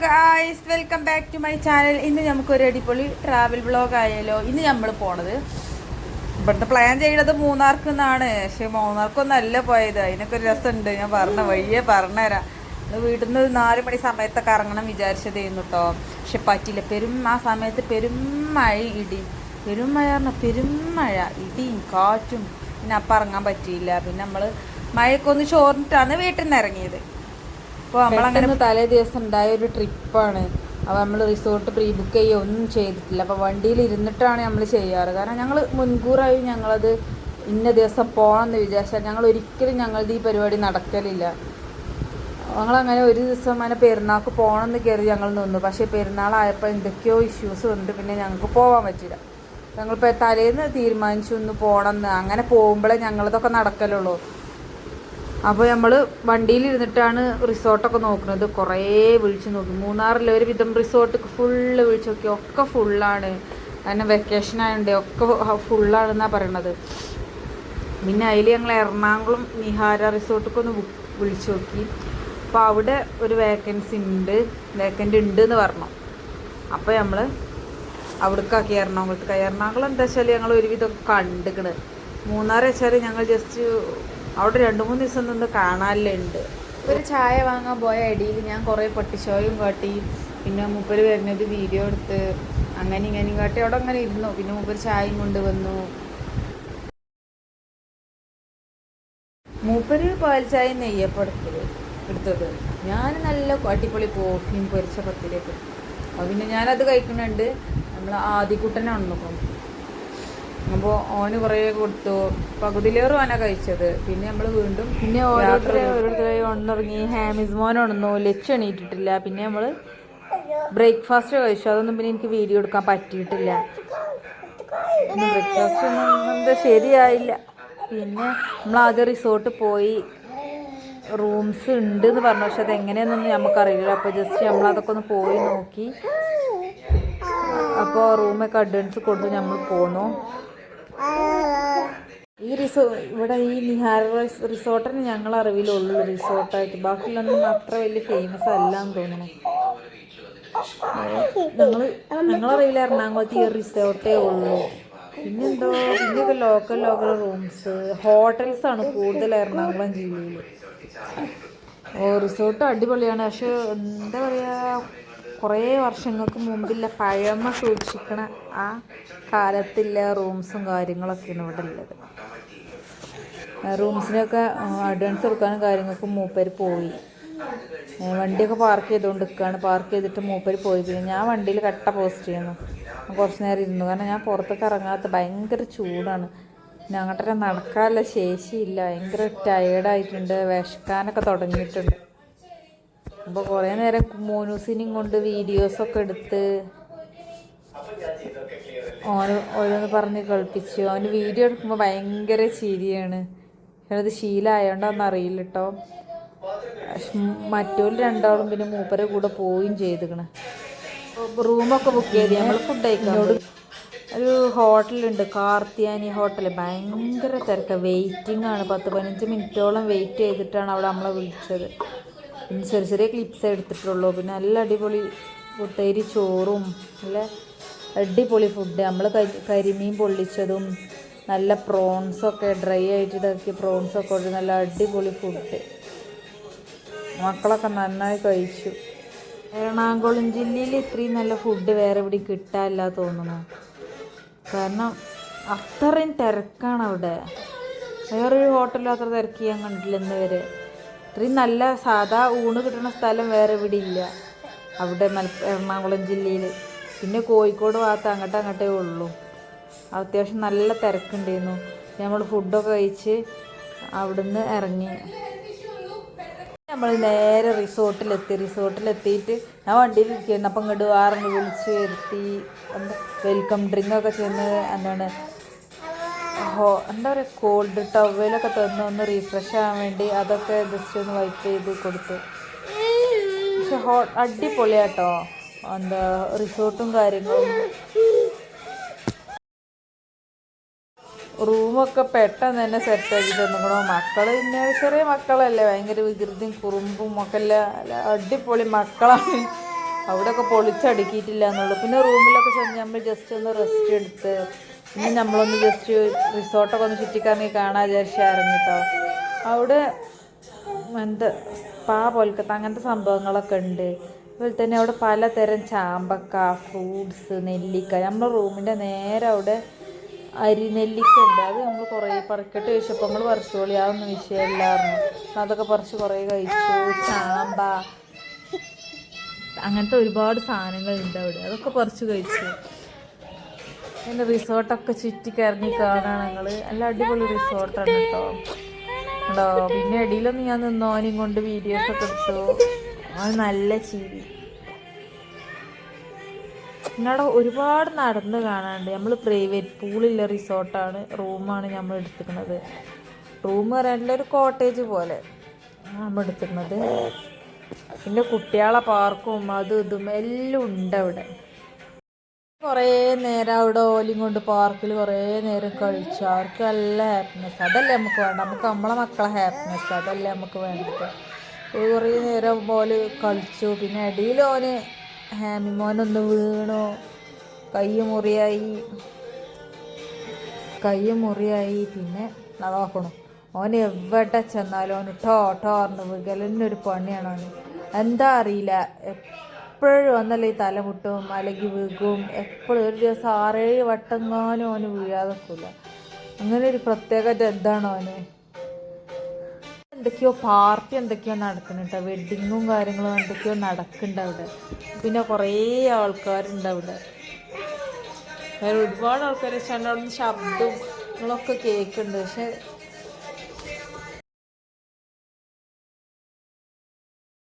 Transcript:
Guys, welcome back to my channel. ഇന്ന് നമുക്കൊരു അടിപൊളി ട്രാവൽ വ്ളോഗ് ആയാലോ. ഇന്ന് നമ്മൾ പോണത് ഇവിടുത്തെ പ്ലാൻ ചെയ്യുന്നത് മൂന്നാർക്ക് നിന്നാണ്. പക്ഷെ മൂന്നാർക്കൊന്നല്ല പോയത്. അതിനൊക്കെ ഒരു രസമുണ്ട്. ഞാൻ വഴിയെ പറഞ്ഞുതരാം. വീട്ടിൽ നിന്ന് 4 മണി സമയത്തൊക്കെ ഇറങ്ങണം വിചാരിച്ചതായിരുന്നു കേട്ടോ. പക്ഷെ പറ്റില്ല. ആ സമയത്ത് പെരും മഴ, പെരും മഴ പറഞ്ഞാൽ പെരും മഴ, ഇടിയും കാറ്റും. പിന്നെ അപ്പം ഇറങ്ങാൻ പറ്റിയില്ല. പിന്നെ നമ്മൾ മഴയൊക്കെ ഒന്ന് ചോർന്നിട്ടാണ് വീട്ടിൽ നിന്ന് ഇറങ്ങിയത്. അപ്പോൾ നമ്മളങ്ങനെ തലേ ദിവസം ഉണ്ടായ ഒരു ട്രിപ്പാണ്. അപ്പോൾ നമ്മൾ റിസോർട്ട് പ്രീ ബുക്ക് ചെയ്യുക ഒന്നും ചെയ്തിട്ടില്ല. അപ്പോൾ വണ്ടിയിൽ ഇരുന്നിട്ടാണ് നമ്മൾ ചെയ്യാറ്. കാരണം ഞങ്ങൾ മുൻകൂറായി ഞങ്ങളത് ഇന്ന ദിവസം പോകണമെന്ന് വിചാരിച്ചാൽ ഞങ്ങൾ ഒരിക്കലും ഞങ്ങളുടെ ഈ പരിപാടി നടക്കലില്ല. ഞങ്ങളങ്ങനെ ഒരു ദിവസം അങ്ങനെ പെരുന്നാൾക്ക് പോകണമെന്ന് കയറി ഞങ്ങൾ നിന്നു. പക്ഷേ പെരുന്നാളായപ്പോൾ എന്തൊക്കെയോ ഇഷ്യൂസ് ഉണ്ട്. പിന്നെ ഞങ്ങൾക്ക് പോകാൻ പറ്റില്ല. ഞങ്ങളിപ്പോൾ തലേന്ന് തീരുമാനിച്ചു ഒന്ന് പോകണമെന്ന്. അങ്ങനെ പോകുമ്പോഴേ ഞങ്ങളതൊക്കെ നടക്കലുള്ളൂ. അപ്പോൾ നമ്മൾ വണ്ടിയിലിരുന്നിട്ടാണ് റിസോർട്ടൊക്കെ നോക്കുന്നത്. കുറേ വിളിച്ച് നോക്കി. മൂന്നാറിൽ ഒരു വിധം റിസോർട്ട് ഫുള്ള് വിളിച്ച് നോക്കി. ഒക്കെ ഫുള്ളാണ്. കാരണം വെക്കേഷൻ ആയതുകൊണ്ട് ഒക്കെ ഫുള്ളാണെന്നാണ് പറയണത്. പിന്നെ അതിൽ ഞങ്ങൾ എറണാകുളം നിഹാര റിസോർട്ടൊക്കെ ഒന്ന് വിളിച്ച് നോക്കി. അപ്പോൾ അവിടെ ഒരു വേക്കൻസി ഉണ്ട് എന്ന് പറഞ്ഞു. അപ്പോൾ നമ്മൾ അവിടേക്കാക്കി എറണാകുളം എന്താ വെച്ചാൽ ഞങ്ങൾ ഒരുവിധം കണ്ടിക്കണ്. മൂന്നാർ വെച്ചാൽ ഞങ്ങൾ ജസ്റ്റ് അവിടെ 2-3 ദിവസം നിന്ന് കാണാനുണ്ട്. ഒരു ചായ വാങ്ങാൻ പോയ ഇടയിൽ ഞാൻ കുറേ പട്ടിഷോയും കാട്ടി. പിന്നെ മൂപ്പര് വരുന്നത് വീഡിയോ എടുത്ത് അങ്ങനെ ഇങ്ങനെയും കാട്ടി അവിടെ അങ്ങനെ ഇരുന്നു. പിന്നെ മൂപ്പര് ചായയും കൊണ്ടുവന്നു. മൂപ്പര് പാൽ ചായ നെയ്യപ്പം എടുത്തത്. ഞാൻ നല്ല അടിപൊളി കോഫിയും പൊരിച്ച പത്തിലേക്ക്. അപ്പോൾ പിന്നെ ഞാനത് കഴിക്കുന്നുണ്ട്. നമ്മൾ ആദ്യക്കുട്ടനാണ് നോക്കും. അപ്പോൾ ഓന് കുറേ കൊടുത്തു. പകുതിയിലേറും ഓനാ കഴിച്ചത്. പിന്നെ നമ്മൾ വീണ്ടും ഓരോരുത്തരായി ഉണർങ്ങി. ഹാമിസ് മോൻ ഉണർന്നു. ലച്ച് എണീറ്റിട്ടില്ല. പിന്നെ നമ്മൾ ബ്രേക്ക്ഫാസ്റ്റ് കഴിച്ചു. അതൊന്നും പിന്നെ എനിക്ക് വീഡിയോ എടുക്കാൻ പറ്റിയിട്ടില്ല. പിന്നെ ബ്രേക്ക്ഫാസ്റ്റ് ഒന്നും എന്താ ശരിയായില്ല. പിന്നെ നമ്മൾ ആദ്യം റിസോർട്ട് പോയി. റൂംസ് ഉണ്ട് എന്ന് പറഞ്ഞു. പക്ഷെ അതെങ്ങനെയാണെന്നൊന്നും നമുക്കറിയില്ല. അപ്പോൾ ജസ്റ്റ് നമ്മളതൊക്കെ ഒന്ന് പോയി നോക്കി. അപ്പോൾ റൂമൊക്കെ അഡ്വാൻസ് കൊടുത്ത് നമ്മൾ പോന്നു. ഇവിടെ ഈ നിഹാര റിസോർട്ടിന് ഞങ്ങൾ അറിവിലുള്ളൂ റിസോർട്ടായിട്ട്. ബാക്കിയുള്ളൊന്നും അത്ര വലിയ ഫേമസ് അല്ലാന്ന് തോന്നുന്നു. ഞങ്ങളറിവില്ല എറണാകുളത്ത് ഈ റിസോർട്ടേ ഉള്ളൂ. പിന്നെയൊക്കെ ലോക്കൽ റൂംസ്, ഹോട്ടൽസാണ് കൂടുതൽ എറണാകുളം ജില്ലയിൽ. റിസോർട്ട് അടിപൊളിയാണ്. പക്ഷെ എന്താ പറയുക, കുറേ വർഷങ്ങൾക്ക് മുമ്പില്ല പഴമ സൂക്ഷിക്കണ ആ കാലത്തില്ല റൂംസും കാര്യങ്ങളൊക്കെയാണ് ഇവിടെ ഉള്ളത്. റൂംസിനൊക്കെ അഡ്വാൻസ് കൊടുക്കാനും കാര്യങ്ങൾക്കും മൂപ്പര് പോയി. വണ്ടിയൊക്കെ പാർക്ക് ചെയ്തുകൊണ്ട് നിൽക്കുകയാണ്. പാർക്ക് ചെയ്തിട്ട് മൂപ്പര് പോയി. പിന്നെ ഞാൻ വണ്ടിയിൽ കട്ട പോസ്റ്റ് ചെയ്യുന്നു. കുറച്ച് നേരം ഇരുന്നു. കാരണം ഞാൻ പുറത്തേക്ക് ഇറങ്ങാത്ത ഭയങ്കര ചൂടാണ്. പിന്നെ അങ്ങോട്ടൊക്കെ നടക്കാനുള്ള ശേഷിയില്ല. ഭയങ്കര ടയേർഡായിട്ടുണ്ട്. വിശക്കാനൊക്കെ തുടങ്ങിയിട്ടുണ്ട്. അപ്പോൾ കുറേ നേരം മോനൂസിനെയും കൊണ്ട് വീഡിയോസൊക്കെ എടുത്ത് ഓരോന്ന് പറഞ്ഞ് കളിപ്പിച്ചു. അവന് വീഡിയോ എടുക്കുമ്പോൾ ഭയങ്കര ചിരിയാണ്. അത് ശീലമായോണ്ടൊന്നും അറിയില്ല കേട്ടോ. മറ്റോര് 2 പിന്നെ മൂപ്പരെ കൂടെ പോവുകയും ചെയ്തിക്കണ്. റൂമൊക്കെ ബുക്ക് ചെയ്ത് നമ്മൾ ഫുഡ് കഴിക്കാനോട് ഒരു ഹോട്ടലുണ്ട്, കാർത്തിയാനി ഹോട്ടൽ. ഭയങ്കര തിരക്കാണ്. വെയിറ്റിംഗ് ആണ്. 10-15 മിനിറ്റോളം വെയിറ്റ് ചെയ്തിട്ടാണ് അവിടെ നമ്മളെ വിളിച്ചത്. പിന്നെ ചെറിയ ക്ലിപ്സ് എടുത്തിട്ടുള്ളൂ. പിന്നെ നല്ല അടിപൊളി കുത്തരി ചോറും നല്ല അടിപൊളി ഫുഡ്. നമ്മൾ കരിമീൻ പൊള്ളിച്ചതും നല്ല പ്രോൺസൊക്കെ ഡ്രൈ ആയിട്ട് ഇതാക്കിയ പ്രോൺസൊക്കെ ഉണ്ട്. നല്ല അടിപൊളി ഫുഡ്. മക്കളൊക്കെ നന്നായി കഴിച്ചു. എറണാകുളം ജില്ലയിൽ ഇത്രയും നല്ല ഫുഡ് വേറെ എവിടെ കിട്ടാനില്ല തോന്നുന്നു. കാരണം അത്രയും തിരക്കാണ് അവിടെ. വേറൊരു ഹോട്ടലിലും അത്ര തിരക്ക് ഞാൻ കണ്ടില്ല ഇന്ന് വരെ. ഇത്രയും നല്ല സാധാ ഊണ് കിട്ടുന്ന സ്ഥലം വേറെ ഇവിടെ ഇല്ല അവിടെ എറണാകുളം ജില്ലയിൽ. പിന്നെ കോഴിക്കോട് ഭാഗത്ത് അങ്ങോട്ടേ ഉള്ളൂ. അത്യാവശ്യം നല്ല തിരക്കുണ്ടായിരുന്നു. നമ്മൾ ഫുഡൊക്കെ കഴിച്ച് അവിടുന്ന് ഇറങ്ങി. നമ്മൾ നേരെ റിസോർട്ടിലെത്തിയിട്ട് ഞാൻ വണ്ടിയിൽ ഇരിക്കുകയായിരുന്നു. അപ്പം ഇങ്ങോട്ട് വേറെ വിളിച്ച് വരുത്തി വെൽക്കം ഡ്രിങ്കൊക്കെ ചെന്ന് എന്താണ് എന്താ പറയുക കോൾഡ് ടവലൊക്കെ തന്നു ഒന്ന് റീഫ്രഷ് ആകാൻ വേണ്ടി. അതൊക്കെ ജസ്റ്റ് ഒന്ന് വൈപ്പ് ചെയ്ത് കൊടുത്തു. പക്ഷെ അടിപൊളിയാട്ടോ എന്താ റിസോർട്ടും കാര്യങ്ങളും. റൂമൊക്കെ പെട്ടെന്ന് തന്നെ സെറ്റാക്കി തന്നിക്കണോ. മക്കൾ പിന്നെ ചെറിയ മക്കളല്ലേ, ഭയങ്കര വികൃതിയും കുറുമ്പും ഒക്കെ അല്ല. അടിപൊളി മക്കളാണ്. അവിടെയൊക്കെ പൊളിച്ചടുക്കിയിട്ടില്ല എന്നുള്ളൂ. പിന്നെ റൂമിലൊക്കെ ചെന്ന് നമ്മൾ ജസ്റ്റ് ഒന്ന് റെസ്റ്റ് എടുത്ത് പിന്നെ നമ്മളൊന്ന് ജസ്റ്റ് റിസോർട്ടൊക്കെ ഒന്ന് ചുറ്റിക്കറങ്ങി കാണാൻ വിചാരിച്ച് ഇറങ്ങിട്ടോ. അവിടെ എന്താ സ്പാ പോലത്തെ അങ്ങനത്തെ സംഭവങ്ങളൊക്കെ ഉണ്ട്. അതുപോലെ തന്നെ അവിടെ പലതരം ചാമ്പക്ക, ഫ്രൂട്ട്സ്, നെല്ലിക്ക. നമ്മുടെ റൂമിൻ്റെ നേരെ അവിടെ നെല്ലിക്ക ഉണ്ട്. അത് നമ്മൾ കുറേ പറിക്കട്ട് കഴിച്ചപ്പോൾ നമ്മൾ പറിച്ചോളി, അതൊന്നും വിഷയമില്ലായിരുന്നു. അതൊക്കെ പറിച്ച് കുറേ കഴിച്ചു. ചാമ്പ അങ്ങനത്തെ ഒരുപാട് സാധനങ്ങളുണ്ട് അവിടെ, അതൊക്കെ പറിച്ച് കഴിച്ചു. പിന്നെ റിസോർട്ടൊക്കെ ചുറ്റിക്കറങ്ങി കാണാൻ ഞങ്ങൾ. നല്ല അടിപൊളി റിസോർട്ടാണ് കേട്ടോ. ഉണ്ടോ പിന്നെ ഇടയിലൊന്ന് ഞാൻ നിന്നോനെയും കൊണ്ട് വീഡിയോസൊക്കെ എടുത്തു. അത് നല്ല ചിരി. പിന്നെ അവിടെ ഒരുപാട് നടന്ന് കാണാനുണ്ട്. നമ്മൾ പ്രൈവറ്റ് പൂളില്ല റിസോർട്ടാണ്, റൂമാണ് നമ്മൾ എടുത്തിരിക്കുന്നത്. റൂം പറയാനുള്ള ഒരു കോട്ടേജ് പോലെ നമ്മൾ എടുത്തിരുന്നത്. പിന്നെ കുട്ടികളെ പാർക്കും അതും ഇതും എല്ലാം ഉണ്ട് അവിടെ. കുറേ നേരം അവിടെ ഓലിയും കൊണ്ട് പാർക്കിൽ കുറേ നേരം കഴിച്ചു. അവർക്ക് നല്ല ഹാപ്പിനെസ്. അതല്ലേ നമുക്ക് വേണ്ട, നമുക്ക് നമ്മളെ മക്കളെ ഹാപ്പിനെസ് അതല്ലേ നമുക്ക് വേണ്ടത്. കുറേ നേരം ഓല് കളിച്ചു. പിന്നെ ഇടയിൽ മോനൊന്ന് വീണു, കൈ മുറിയായി. പിന്നെ നോക്കണം, ഓന് എവിടെ ചെന്നാലും ഓന് ടോർന്ന് വികലന്നൊരു പണിയാണ് ഓന്. എന്താ അറിയില്ല, എപ്പോഴും ഒന്നല്ല ഈ തലമുട്ടും അല്ലെങ്കിൽ വീകും. എപ്പോഴും ഒരു ദിവസം 6-7 വട്ടങ്ങാനും ഓന് വീഴാതെക്കില്ല. അങ്ങനെ ഒരു പ്രത്യേക എന്താണ് ഓന്. എന്തൊക്കെയോ പാർട്ടി എന്തൊക്കെയോ നടക്കുന്നുണ്ട് കേട്ടോ, വെഡ്ഡിങ്ങും കാര്യങ്ങളും എന്തൊക്കെയോ നടക്കുന്നുണ്ട് അവിടെ. പിന്നെ കുറേ ആൾക്കാരുണ്ട് അവിടെ. ഒരുപാട് ആൾക്കാർ അവിടെ നിന്ന് ശബ്ദവും നിങ്ങളൊക്കെ കേൾക്കുന്നുണ്ട്. പക്ഷെ